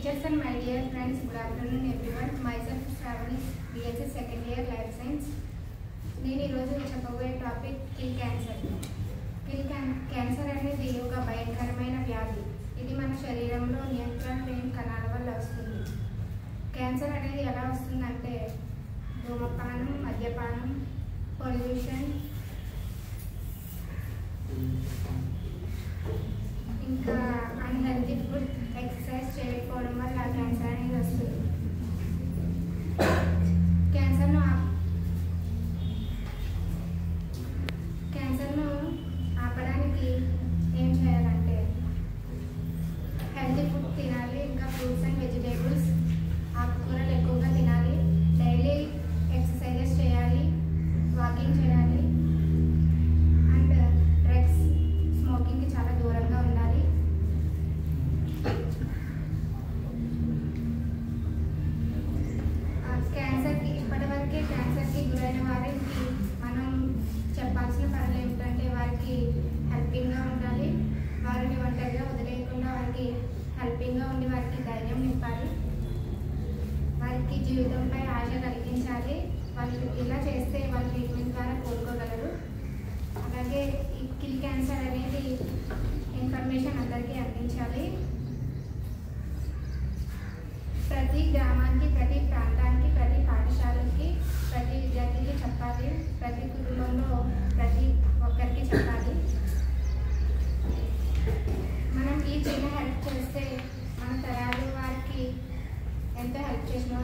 teachers and my dear friends, good afternoon everyone. Myself Shravani, BSc second year life science. నేను ఈరోజు చెప్పబోయే topic kill cancer. Cancer అనేది ఒక భయంకరమైన వ్యాధి. ఇది మన శరీరంలో నియంత్రణ లేని కణాల వల్ల వస్తుంది. క్యాన్సర్ అనేది ఎలా వస్తుందంటే ధూమపానం, మద్యపానం, పొల్యూషన్, ఇంకా అన్హెల్తీ ఫుడ్, ఎక్సర్సైజ్ చేయకపోవడం వల్ల క్యాన్సర్ అనేది వస్తుంది. క్యాన్సర్ను ఆపడానికి ఏం చేయాలంటే హెల్తీ ఫుడ్ తినాలి, ఇంకా ఫ్రూట్స్ అండ్ వెజిటేబుల్స్, ఆకుకూరలు ఎక్కువగా తినాలి, డైలీ ఎక్సర్సైజెస్ చేయాలి, వాకింగ్ చేయాలి, అండ్ డ్రగ్స్, స్మోకింగ్కి చాలా దూరంగా ఉండాలి. ఇప్పటివరకే క్యాన్సర్కి గురైన వారికి మనం చెప్పాల్సిన పనులు ఏమిటంటే వారికి హెల్పింగ్గా ఉండాలి, వారిని ఒంటరిగా వదిలేయకుండా వారికి హెల్పింగ్గా ఉండి వారికి ధైర్యం నింపాలి, వారికి జీవితంపై ఆశ కలిగించాలి. వాళ్ళు ఇలా చేస్తే వాళ్ళ ట్రీట్మెంట్ ద్వారా కోలుకోగలరు. అలాగే ఈ కిల్ క్యాన్సర్ అనేది ఇన్ఫర్మేషన్ అందరికీ అందించాలి. ప్రతి గ్రామానికి, ప్రతి ప్రాంతానికి, ప్రతి పాఠశాలకి, ప్రతి విద్యార్థికి చెప్పాలి, ప్రతి కుటుంబంలో ప్రతి ఒక్కరికి చెప్పాలి. మనం ఈ చిన్న హెల్ప్ చేస్తే మన తరాలు వారికి ఎంతో హెల్ప్ చేసిన